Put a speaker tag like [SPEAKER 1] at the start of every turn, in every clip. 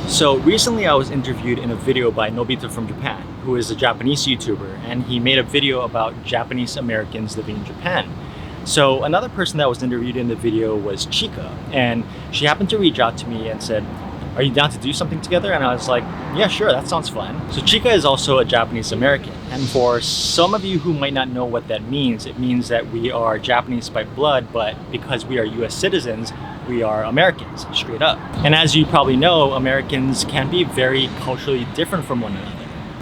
[SPEAKER 1] So recently I was interviewed in a video by Nobita from Japan, who is a Japanese YouTuber, and he made a video about Japanese Americans living in Japan. So another person that was interviewed in the video was Chika, and she happened to reach out to me and said, "Are you down to do something together?" And I was like, "Yeah, sure, that sounds fun." So Chika is also a Japanese American, and for some of you who might not know what that means, it means that we are Japanese by blood, but because we are US citizens, we are Americans, straight up. And as you probably know, Americans can be very culturally different from one another.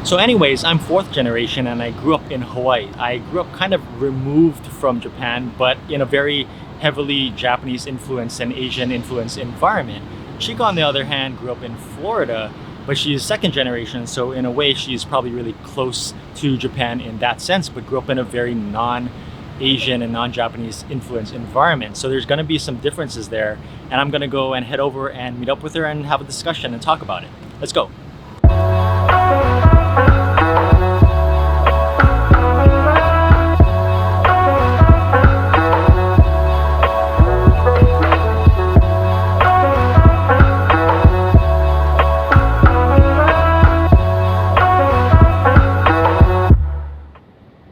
[SPEAKER 1] So anyways, I'm fourth generation and I grew up in Hawaii. I grew up kind of removed from Japan, but in a very heavily Japanese influenced and Asian influenced environment. Chika, on the other hand, grew up in Florida, but she is second generation, so in a way she's probably really close to Japan in that sense, but grew up in a very non-Asian and non-Japanese influenced environment. So there's gonna be some differences there, and I'm gonna go and head over and meet up with her and have a discussion and talk about it. Let's go.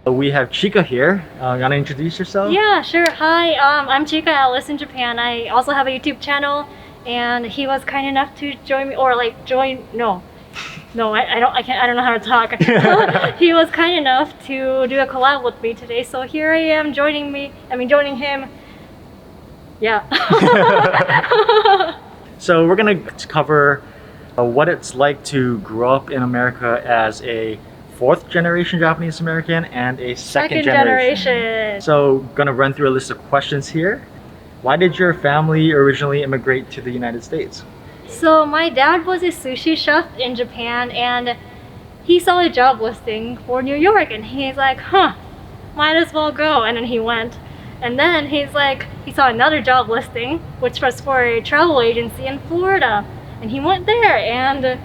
[SPEAKER 1] We have Chika here. You want to introduce yourself?
[SPEAKER 2] Yeah, sure. Hi, I'm Chika. I live in Japan. I also have a YouTube channel, and he was kind enough to join me, or like join. No, I don't know how to talk. He was kind enough to do a collab with me today, so here I am joining him. Yeah.
[SPEAKER 1] So we're gonna cover what it's like to grow up in America as a fourth generation Japanese American and a second generation. So gonna run through a list of questions here. Why did your family originally immigrate to the United States?
[SPEAKER 2] So my dad was a sushi chef in Japan, and he saw a job listing for New York, and he's like, might as well go. And then he went, and then he's like, he saw another job listing which was for a travel agency in Florida, and he went there. And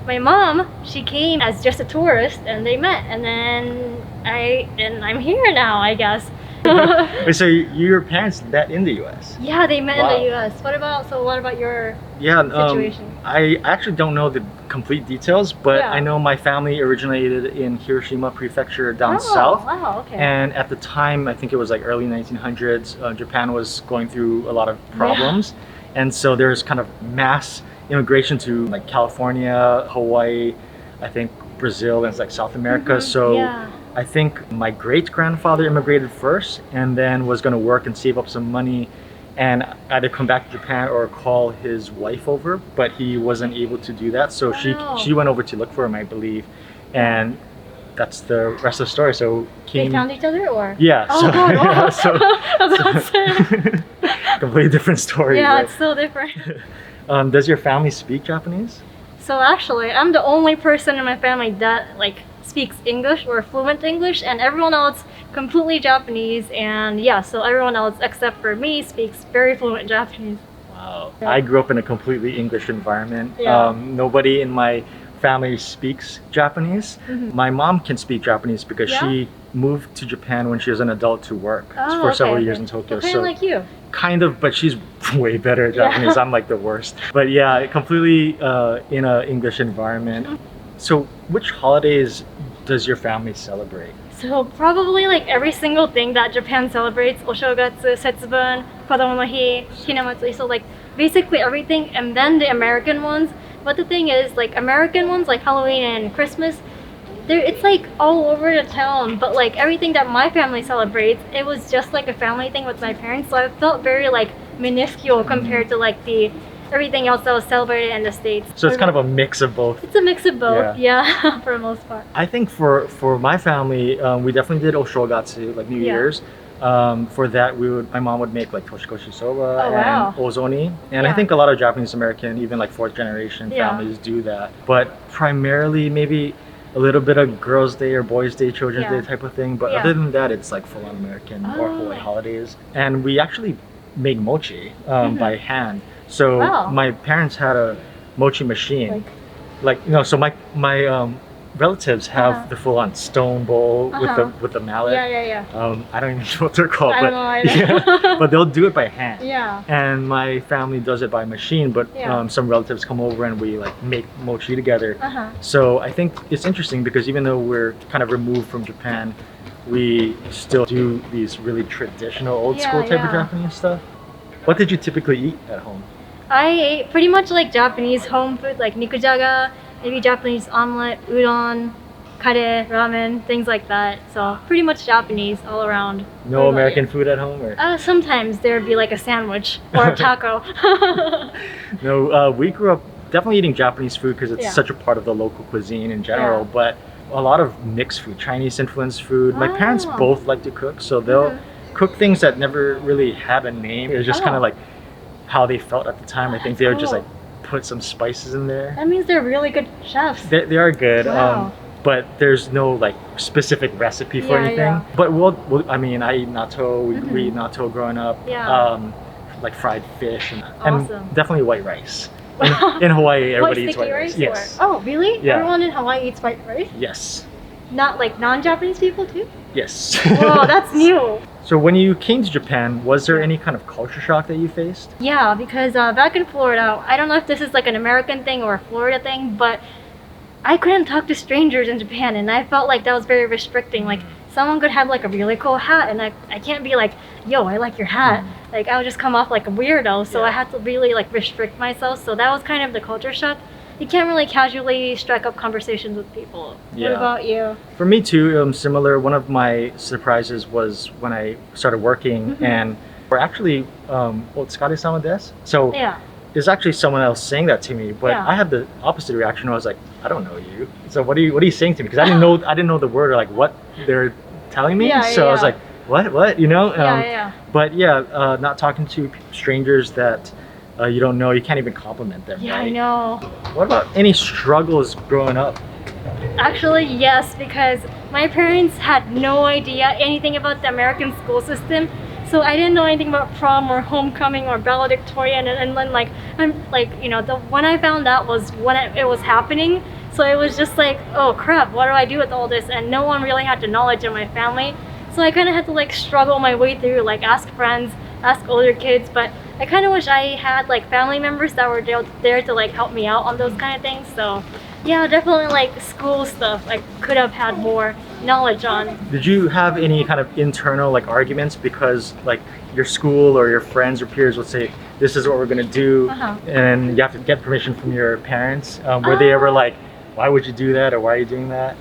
[SPEAKER 2] my mom, she came as just a tourist, and they met, and then I'm here now, I guess.
[SPEAKER 1] Wait, so your parents met in the U.S.?
[SPEAKER 2] Yeah, they met
[SPEAKER 1] Wow.
[SPEAKER 2] in the U.S. What about your situation?
[SPEAKER 1] I actually don't know the complete details, but
[SPEAKER 2] Yeah.
[SPEAKER 1] I know my family originated in Hiroshima Prefecture down south.
[SPEAKER 2] Wow, okay.
[SPEAKER 1] And at the time, I think it was like early 1900s, Japan was going through a lot of problems. And so there's kind of mass immigration to like California, Hawaii, I think Brazil, and like South America. So
[SPEAKER 2] Yeah.
[SPEAKER 1] I think my great-grandfather immigrated first and then was going to work and save up some money and either come back to Japan or call his wife over, but he wasn't able to do that. So
[SPEAKER 2] Wow.
[SPEAKER 1] she went over to look for him, I believe. And that's the rest of the story. So
[SPEAKER 2] They found each other, or?
[SPEAKER 1] Yeah.
[SPEAKER 2] Oh
[SPEAKER 1] so,
[SPEAKER 2] God! Wow.
[SPEAKER 1] yeah, so,
[SPEAKER 2] That's what I'm saying.
[SPEAKER 1] completely different story.
[SPEAKER 2] Yeah,
[SPEAKER 1] right?
[SPEAKER 2] it's so different.
[SPEAKER 1] Does your family speak Japanese?
[SPEAKER 2] So actually, I'm the only person in my family that speaks English or fluent English, and everyone else completely Japanese. And yeah, so everyone else except for me speaks very fluent Japanese.
[SPEAKER 1] Wow.
[SPEAKER 2] Yeah.
[SPEAKER 1] I grew up in a completely English environment.
[SPEAKER 2] Yeah.
[SPEAKER 1] Nobody in my family speaks Japanese. My mom can speak Japanese because
[SPEAKER 2] Yeah?
[SPEAKER 1] she moved to Japan when she was an adult to work
[SPEAKER 2] Oh,
[SPEAKER 1] for several
[SPEAKER 2] okay,
[SPEAKER 1] years
[SPEAKER 2] okay.
[SPEAKER 1] in Tokyo.
[SPEAKER 2] Kind of like you.
[SPEAKER 1] Kind of, but she's way better at
[SPEAKER 2] Yeah.
[SPEAKER 1] Japanese. I'm like the worst. But yeah, completely in an English environment. So which holidays does your family celebrate?
[SPEAKER 2] So probably like every single thing that Japan celebrates: Oshogatsu, Setsubun, Kodomo no Hi, Hinamatsuri. So like basically everything, and then the American ones. But the thing is, like American ones like Halloween and Christmas, it's like all over the town. But like everything that my family celebrates, it was just like a family thing with my parents. So I felt very like minuscule compared to like the everything else that was celebrated in the States.
[SPEAKER 1] So it's kind of a mix of both.
[SPEAKER 2] It's a mix of both, yeah, for the most part.
[SPEAKER 1] I think for my family, we definitely did Oshogatsu, like New
[SPEAKER 2] Yeah.
[SPEAKER 1] Year's. For that, my mom would make like toshikoshi soba
[SPEAKER 2] Oh, wow.
[SPEAKER 1] and ozoni, and I
[SPEAKER 2] Yeah.
[SPEAKER 1] think a lot of Japanese American, even like fourth generation
[SPEAKER 2] Yeah.
[SPEAKER 1] families do that. But primarily, maybe a little bit of Girls' Day or Boys' Day, Children's
[SPEAKER 2] Yeah.
[SPEAKER 1] Day type of thing. But
[SPEAKER 2] Yeah.
[SPEAKER 1] other than that, it's like full-on American or
[SPEAKER 2] Oh.
[SPEAKER 1] Hawaii holidays. And we actually make mochi by hand. So
[SPEAKER 2] Wow.
[SPEAKER 1] my parents had a mochi machine. So my relatives have
[SPEAKER 2] Uh-huh.
[SPEAKER 1] the full-on stone bowl
[SPEAKER 2] Uh-huh.
[SPEAKER 1] with the mallet.
[SPEAKER 2] Yeah.
[SPEAKER 1] I don't even know what they're called,
[SPEAKER 2] I
[SPEAKER 1] but
[SPEAKER 2] don't know either.
[SPEAKER 1] but they'll do it by hand.
[SPEAKER 2] Yeah.
[SPEAKER 1] And my family does it by machine, but
[SPEAKER 2] Yeah.
[SPEAKER 1] some relatives come over and we like make mochi together.
[SPEAKER 2] Uh-huh.
[SPEAKER 1] So I think it's interesting because even though we're kind of removed from Japan, we still do these really traditional old school type of
[SPEAKER 2] Yeah.
[SPEAKER 1] Japanese stuff. What did you typically eat at home?
[SPEAKER 2] I ate pretty much like Japanese home food, like nikujaga, maybe Japanese omelet, udon, kare, ramen, things like that. So pretty much Japanese all around. What
[SPEAKER 1] No
[SPEAKER 2] about
[SPEAKER 1] American
[SPEAKER 2] you?
[SPEAKER 1] food at home, or
[SPEAKER 2] Sometimes there'd be like a sandwich or a taco.
[SPEAKER 1] no? We grew up definitely eating Japanese food because it's
[SPEAKER 2] Yeah.
[SPEAKER 1] such a part of the local cuisine in general.
[SPEAKER 2] Yeah.
[SPEAKER 1] But a lot of mixed food, Chinese influenced food. My parents
[SPEAKER 2] Oh.
[SPEAKER 1] both like to cook, so they'll cook things that never really had a name. It was just kind
[SPEAKER 2] Oh.
[SPEAKER 1] of like how they felt at the time. I think they would just
[SPEAKER 2] cool.
[SPEAKER 1] like put some spices in there.
[SPEAKER 2] That means they're really good chefs.
[SPEAKER 1] They are good,
[SPEAKER 2] Wow.
[SPEAKER 1] but there's no like specific recipe for
[SPEAKER 2] Yeah,
[SPEAKER 1] anything.
[SPEAKER 2] yeah.
[SPEAKER 1] But I mean, I eat natto. We eat natto growing up.
[SPEAKER 2] Yeah.
[SPEAKER 1] Like fried fish and
[SPEAKER 2] Awesome.
[SPEAKER 1] definitely white rice. In Hawaii, everybody
[SPEAKER 2] White
[SPEAKER 1] eats white
[SPEAKER 2] sticky
[SPEAKER 1] rice.
[SPEAKER 2] rice?
[SPEAKER 1] Yes.
[SPEAKER 2] Or, oh, really?
[SPEAKER 1] Yeah.
[SPEAKER 2] Everyone in Hawaii eats white rice?
[SPEAKER 1] Yes.
[SPEAKER 2] Not like non-Japanese people too?
[SPEAKER 1] Yes.
[SPEAKER 2] Whoa, that's new.
[SPEAKER 1] So when you came to Japan, was there any kind of culture shock that you faced?
[SPEAKER 2] Yeah, because back in Florida, I don't know if this is like an American thing or a Florida thing, but I couldn't talk to strangers in Japan, and I felt like that was very restricting. Like someone could have like a really cool hat, and I can't be like, yo, I like your hat. Like I would just come off like a weirdo, so I had to really like restrict myself. So that was kind of the culture shock. You can't really casually strike up conversations with people.
[SPEAKER 1] Yeah.
[SPEAKER 2] What about you?
[SPEAKER 1] For me too, similar. One of my surprises was when I started working and we're actually, otsukare-sama desu. So
[SPEAKER 2] Yeah.
[SPEAKER 1] there's actually someone else saying that to me, but
[SPEAKER 2] Yeah.
[SPEAKER 1] I had the opposite reaction. I was like, I don't know you. So what are you saying to me? Because I didn't know the word or like what they're telling me.
[SPEAKER 2] Yeah,
[SPEAKER 1] So I was
[SPEAKER 2] yeah.
[SPEAKER 1] like, what? You know?
[SPEAKER 2] Yeah.
[SPEAKER 1] But yeah, not talking to strangers that you don't know, you can't even compliment them.
[SPEAKER 2] Yeah, I
[SPEAKER 1] right?
[SPEAKER 2] know.
[SPEAKER 1] What about any struggles growing up?
[SPEAKER 2] Actually, yes, because my parents had no idea anything about the American school system. So I didn't know anything about prom or homecoming or valedictorian, and then like I'm like, you know, when I found out was when it was happening. So it was just like, oh crap, what do I do with all this? And no one really had the knowledge of my family. So I kind of had to like struggle my way through, like ask friends, ask older kids, but I kind of wish I had like family members that were there to like help me out on those kind of things. So yeah, definitely like school stuff I could have had more knowledge on.
[SPEAKER 1] Did you have any kind of internal like arguments because like your school or your friends or peers would say, this is what we're gonna do, and you have to get permission from your parents? Were they ever like, why would you do that, or why are you doing that?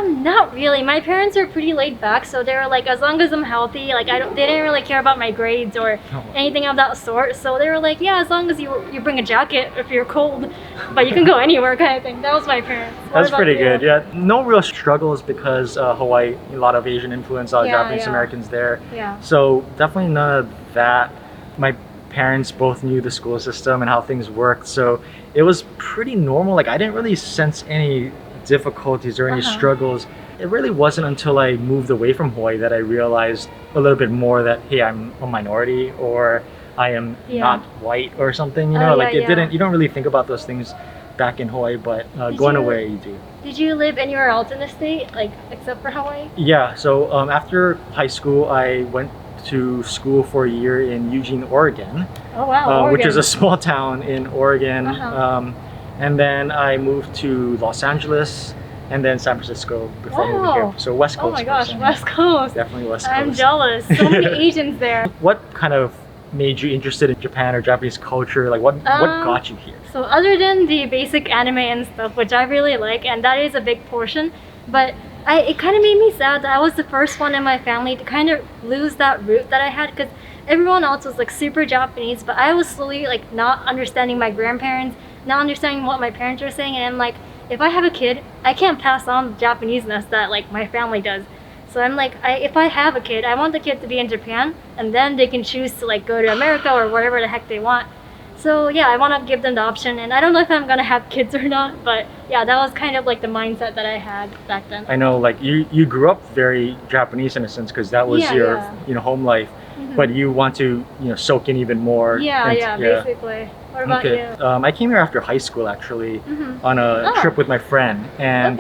[SPEAKER 2] Not really. My parents are pretty laid back, so they were like, as long as I'm healthy, like they didn't really care about my grades or anything of that sort. So they were like, yeah, as long as you bring a jacket if you're cold, but you can go anywhere, kind of thing. That was my parents. What
[SPEAKER 1] That's
[SPEAKER 2] about
[SPEAKER 1] pretty
[SPEAKER 2] you?
[SPEAKER 1] good. Yeah, no real struggles because Hawaii, a lot of Asian influence, a lot of
[SPEAKER 2] Yeah,
[SPEAKER 1] Japanese
[SPEAKER 2] yeah.
[SPEAKER 1] Americans there.
[SPEAKER 2] Yeah.
[SPEAKER 1] So definitely none of that. My parents both knew the school system and how things worked, so it was pretty normal. Like I didn't really sense any difficulties or any struggles. It really wasn't until I moved away from Hawaii that I realized a little bit more that, hey, I'm a minority, or I am not white or something, you know. Like you don't really think about those things back in Hawaii, but going away you do.
[SPEAKER 2] Did you live anywhere else in the state, like except for Hawaii?
[SPEAKER 1] Yeah, so after high school I went to school for a year in Eugene, Oregon.
[SPEAKER 2] Oh wow,
[SPEAKER 1] Which
[SPEAKER 2] Oregon.
[SPEAKER 1] is a small town in Oregon. And then I moved to Los Angeles and then San Francisco before moving here. So West Coast.
[SPEAKER 2] Oh my gosh,
[SPEAKER 1] person.
[SPEAKER 2] West Coast.
[SPEAKER 1] Definitely West Coast.
[SPEAKER 2] I'm jealous. So many Asians there.
[SPEAKER 1] What kind of made you interested in Japan or Japanese culture? Like what got you here?
[SPEAKER 2] So other than the basic anime and stuff, which I really like, and that is a big portion, but it kind of made me sad that I was the first one in my family to kind of lose that root that I had, because everyone else was like super Japanese, but I was slowly like not understanding my grandparents, not understanding what my parents were saying, and I'm like, if I have a kid, I can't pass on the Japaneseness that like my family does. So I'm like, if I have a kid, I want the kid to be in Japan, and then they can choose to like go to America or whatever the heck they want. So yeah, I want to give them the option, and I don't know if I'm gonna have kids or not, but yeah, that was kind of like the mindset that I had back then.
[SPEAKER 1] I know, like you grew up very Japanese in a sense because that was your home life, but you want to soak in even more.
[SPEAKER 2] Basically. What about you?
[SPEAKER 1] I came here after high school actually on a trip with my friend, and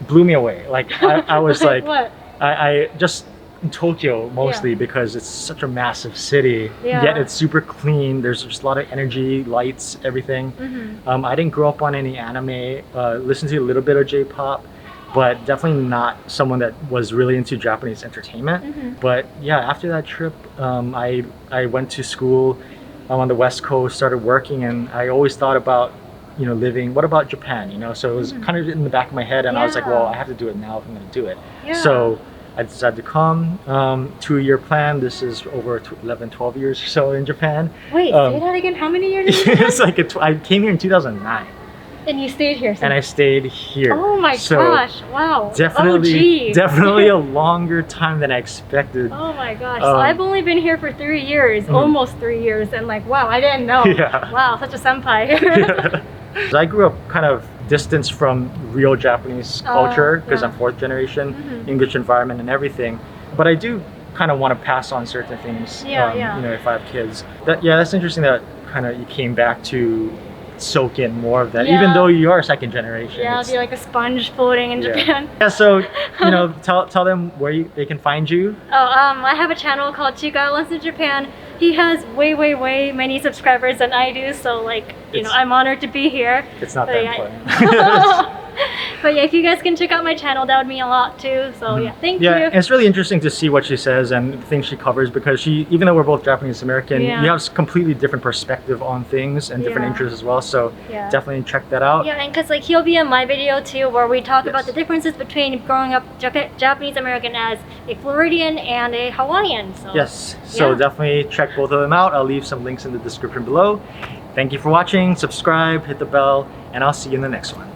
[SPEAKER 1] blew me away. Like I was like,
[SPEAKER 2] what?
[SPEAKER 1] I just in Tokyo mostly because it's such a massive city, yet it's super clean. There's just a lot of energy, lights, everything. I didn't grow up on any anime, listened to a little bit of J-pop, but definitely not someone that was really into Japanese entertainment. But yeah, after that trip, I went to school on the West Coast, started working, and I always thought about, you know, living, what about Japan, you know? So it was kind of in the back of my head, and I was like, well, I have to do it now if I'm going to do it. So I decided to come. 2-year plan. This is over 11, 12 years or so in Japan.
[SPEAKER 2] Wait, say that again. How many years?
[SPEAKER 1] It's like I came here in 2009.
[SPEAKER 2] And you stayed here since?
[SPEAKER 1] And I stayed here.
[SPEAKER 2] Oh my gosh, wow.
[SPEAKER 1] Definitely a longer time than I expected.
[SPEAKER 2] Oh my gosh, so I've only been here for 3 years, almost 3 years, and like, wow, I didn't know. Wow, such a senpai.
[SPEAKER 1] I grew up kind of distanced from real Japanese culture because I'm 4th generation, English environment and everything. But I do kind of want to pass on certain things, you know, if I have kids. That's interesting that kind of you came back to soak in more of that, even though you are 2nd generation.
[SPEAKER 2] Yeah, be like a sponge floating in Japan.
[SPEAKER 1] Yeah, so, you know, tell them where they can find you.
[SPEAKER 2] I have a channel called Chica Lives in Japan. He has way many subscribers than I do, so like, you know, I'm honored to be here.
[SPEAKER 1] It's not that important.
[SPEAKER 2] But yeah, if you guys can check out my channel, that would mean a lot too. So yeah, thank you.
[SPEAKER 1] Yeah, it's really interesting to see what she says and things she covers, because she, even though we're both Japanese American, you have completely different perspective on things and different interests as well. So definitely check that out.
[SPEAKER 2] Yeah, and because like he'll be in my video too, where we talk about the differences between growing up Japanese American as a Floridian and a Hawaiian. So
[SPEAKER 1] so definitely check both of them out. I'll leave some links in the description below. Thank you for watching. Subscribe, hit the bell, and I'll see you in the next one.